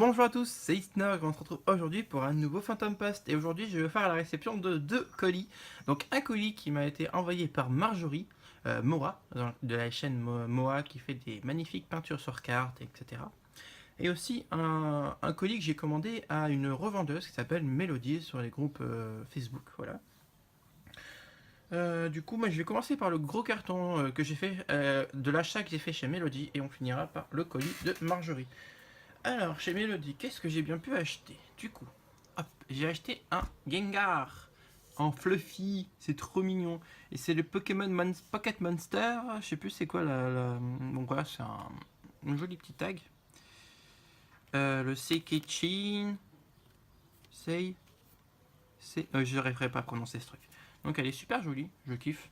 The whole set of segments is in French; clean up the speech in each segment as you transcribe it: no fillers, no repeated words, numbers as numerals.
Bonjour à tous, c'est Isnar et on se retrouve aujourd'hui pour un nouveau Phantom Post. Et aujourd'hui, je vais faire la réception de deux colis. Donc, un colis qui m'a été envoyé par Marjorie Moa, de la chaîne Moa, qui fait des magnifiques peintures sur carte, etc. Et aussi un colis que j'ai commandé à une revendeuse qui s'appelle Mélodie sur les groupes Facebook. Voilà. Du coup, moi je vais commencer par le gros carton que j'ai fait, de l'achat que j'ai fait chez Mélodie, et on finira par le colis de Marjorie. Alors, chez Mélodie, qu'est-ce que j'ai bien pu acheter? Du coup, hop, j'ai acheté un Gengar en fluffy, c'est trop mignon. Et c'est le Pocket Monster, je sais plus c'est quoi donc voilà, c'est un joli petit tag. Le Seikichin, Sei, je n'arriverai pas à prononcer ce truc. Donc elle est super jolie, je kiffe.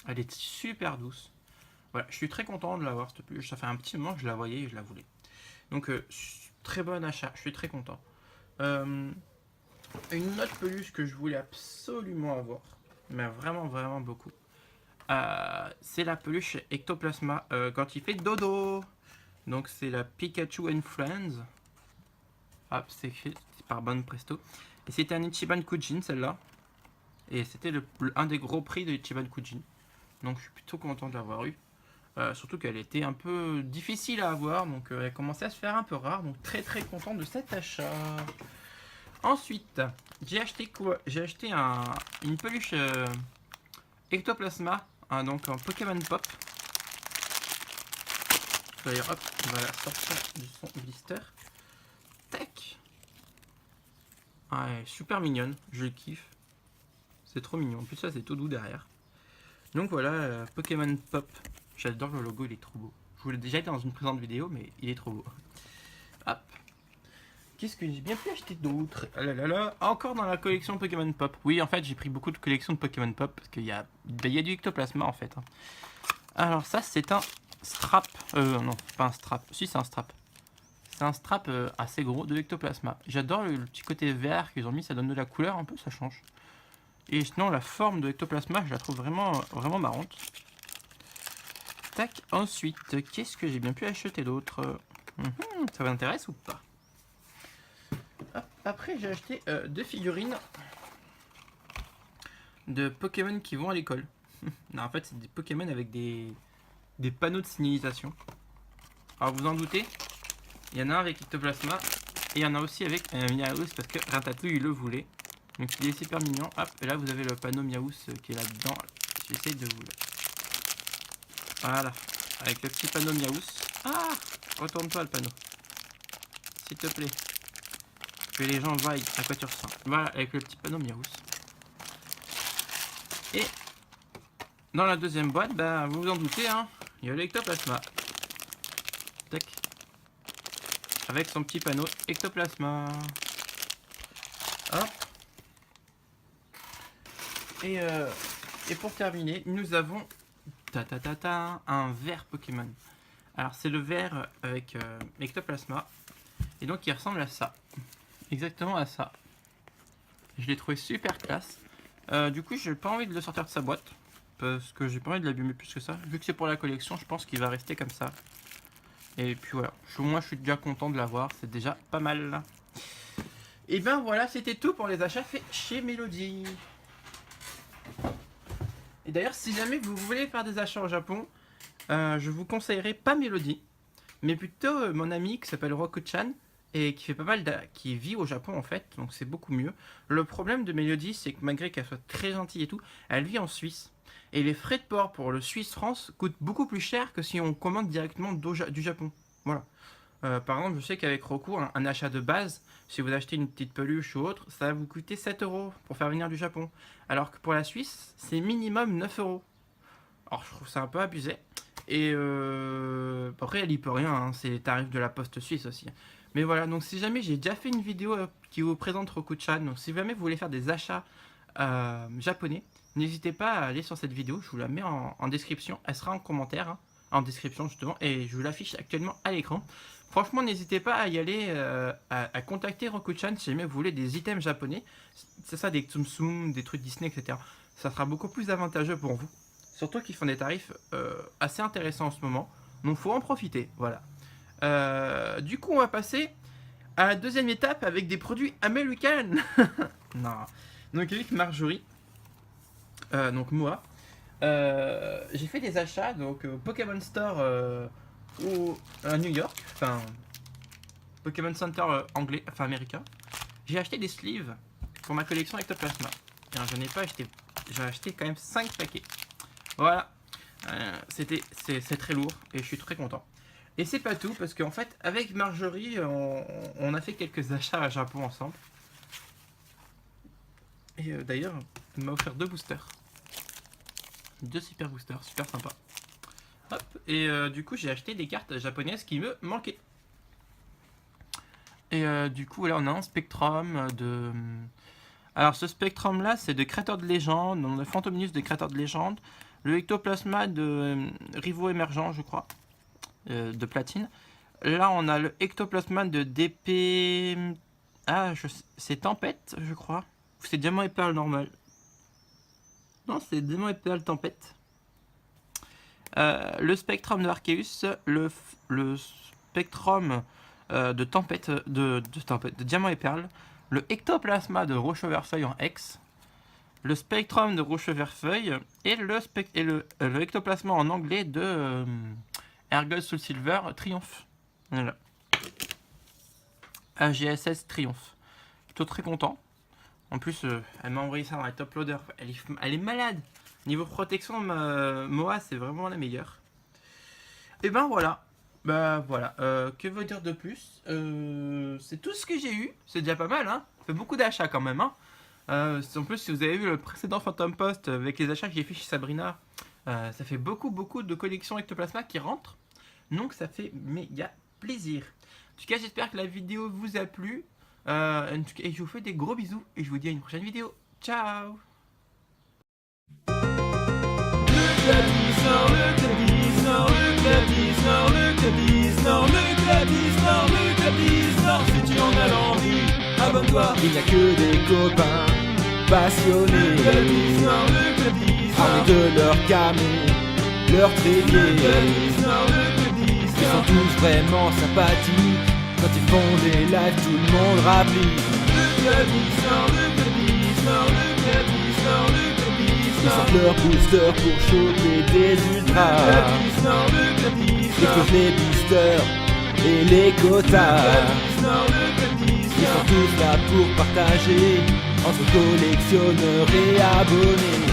Elle est super douce. Voilà, je suis très content de l'avoir cette peluche. Ça fait un petit moment que je la voyais et je la voulais. Donc très bon achat, je suis très content. Euh, une autre peluche que je voulais absolument avoir, mais vraiment beaucoup, c'est la peluche Ectoplasma quand il fait dodo. Donc c'est la Pikachu and Friends. Hop, c'est fait par Bon Presto. Et c'était un Ichiban Kujin celle-là. Et c'était un des gros prix de Ichiban Kujin. Donc je suis plutôt content de l'avoir eu. Surtout qu'elle était un peu difficile à avoir, donc elle commençait à se faire un peu rare, donc très content de cet achat. Ensuite, j'ai acheté quoi? J'ai acheté une peluche Ectoplasma, donc en Pokémon Pop. D'ailleurs, hop, on va la sortir de son blister. Tac. Ah, elle est super mignonne, je kiffe. C'est trop mignon, en plus ça c'est tout doux derrière. Donc voilà, Pokémon Pop. J'adore le logo, il est trop beau. Je vous l'ai déjà dit dans une présente vidéo, mais il est trop beau. Hop. Qu'est-ce que j'ai bien pu acheter d'autre? Ah là là là, encore dans la collection Pokémon Pop. Oui, en fait, j'ai pris beaucoup de collections de Pokémon Pop parce qu'il y a du Ectoplasma en fait. Alors, ça, c'est un strap. Non, pas un strap. Si, c'est un strap. C'est un strap assez gros de Ectoplasma. J'adore le petit côté vert qu'ils ont mis, ça donne de la couleur un peu, ça change. Et sinon, la forme de Ectoplasma, je la trouve vraiment marrante. Tac, ensuite, qu'est-ce que j'ai bien pu acheter d'autre? Ça vous intéresse ou pas? Après, j'ai acheté deux figurines de Pokémon qui vont à l'école. Non, en fait, c'est des Pokémon avec des panneaux de signalisation. Alors, vous en doutez, il y en a un avec Ectoplasma et il y en a aussi avec Miaous parce que Ratatouille le voulait. Donc, il est super mignon. Hop, et là, vous avez le panneau Miaous qui est là-dedans. J'essaye de vous le. Voilà, avec le petit panneau Miaous. Ah, retourne-toi le panneau, s'il te plaît. Que les gens voient à quoi tu ressembles. Voilà, avec le petit panneau Miaous. Et dans la deuxième boîte, bah, vous vous en doutez, hein, il y a l'Ectoplasma. Tac. Avec son petit panneau Ectoplasma. Hop. Et pour terminer, nous avons un verre Pokémon. Alors c'est le verre avec Ectoplasma. Et donc il ressemble à ça. Exactement à ça. Je l'ai trouvé super classe. Du coup, j'ai pas envie de le sortir de sa boîte. Parce que j'ai pas envie de l'abîmer plus que ça. Vu que c'est pour la collection, je pense qu'il va rester comme ça. Et puis voilà. Moi, je suis déjà content de l'avoir. C'est déjà pas mal. Et ben voilà, c'était tout pour les achats faits chez Mélodie. Et d'ailleurs, si jamais vous voulez faire des achats au Japon, je vous conseillerais pas Mélodie, mais plutôt mon ami qui s'appelle Roku-chan et qui fait pas mal qui vit au Japon en fait, donc c'est beaucoup mieux. Le problème de Mélodie, c'est que malgré qu'elle soit très gentille et tout, elle vit en Suisse. Et les frais de port pour le Suisse-France coûtent beaucoup plus cher que si on commande directement du Japon. Voilà. Par exemple, je sais qu'avec Roku, un achat de base, si vous achetez une petite peluche ou autre, ça va vous coûter 7 euros pour faire venir du Japon. Alors que pour la Suisse, c'est minimum 9 euros. Alors je trouve ça un peu abusé. Et après, elle y peut rien, hein, c'est les tarifs de la poste suisse aussi. Mais voilà, donc si jamais j'ai déjà fait une vidéo qui vous présente Roku-chan, donc si jamais vous voulez faire des achats japonais, n'hésitez pas à aller sur cette vidéo, je vous la mets en description, elle sera en commentaire, hein, en description justement, et je vous l'affiche actuellement à l'écran. Franchement, n'hésitez pas à y aller, à contacter Roku-chan si jamais vous voulez des items japonais. C'est ça, des Tsum Tsum, des trucs Disney, etc. Ça sera beaucoup plus avantageux pour vous. Surtout qu'ils font des tarifs assez intéressants en ce moment. Donc faut en profiter, voilà. Du coup, on va passer à la deuxième étape avec des produits américains. Non. Donc avec Marjorie, donc moi, j'ai fait des achats donc au Pokémon Store à New York, enfin Pokémon Center anglais, enfin américain. J'ai acheté des sleeves pour ma collection Ectoplasma. Et je n'ai pas acheté, j'ai acheté quand même 5 paquets. Voilà, c'est très lourd et je suis très content. Et c'est pas tout parce qu'en fait avec Marjorie on a fait quelques achats à Japon ensemble. Et d'ailleurs elle m'a offert 2 boosters. 2 super boosters, super sympa. Hop, et du coup j'ai acheté des cartes japonaises qui me manquaient. Et du coup là on a un spectrum de... Alors ce spectrum là c'est de créateurs de légende, on a Fantominus de créateurs de légende, le Ectoplasma de Rivaux émergents je crois, de platine. Là on a le Ectoplasma de DP... Ah c'est Tempête je crois, ou c'est Diamant et Perle normal. Non c'est Diamant et Perle Tempête. Le Spectrum de Arceus, le Spectrum de Tempête, de Diamant et Perle, le Ectoplasma de Roche-Verfeuille en X, le Spectrum de Roche-Verfeuille et le Ectoplasma en anglais de Ergold Soul Silver Triomphe. Voilà. AGSS Triomphe. Plutôt très content. En plus, elle m'a envoyé ça dans la top loader. Elle est malade. Niveau protection, Moa, c'est vraiment la meilleure. Et ben voilà. Bah voilà. Que veut dire de plus? C'est tout ce que j'ai eu. C'est déjà pas mal, hein. Ça fait beaucoup d'achats quand même, hein. En plus, si vous avez vu le précédent Phantom Post avec les achats que j'ai fait chez Sabrina, ça fait beaucoup de collections Ectoplasma qui rentrent. Donc ça fait méga plaisir. En tout cas, j'espère que la vidéo vous a plu. Et je vous fais des gros bisous. Et je vous dis à une prochaine vidéo. Ciao! Si tu en as l'envie, abonne-toi. Il n'y a que des copains passionnés, armés de leur camé, leur trépied. Ils sont tous vraiment sympathiques. Quand ils font des lives, tout le monde rapplique. Ils sortent leur booster pour choper des ultras. Ils font les boosters et les quotas. Ils sont tous là pour partager entre collectionneurs et abonnés.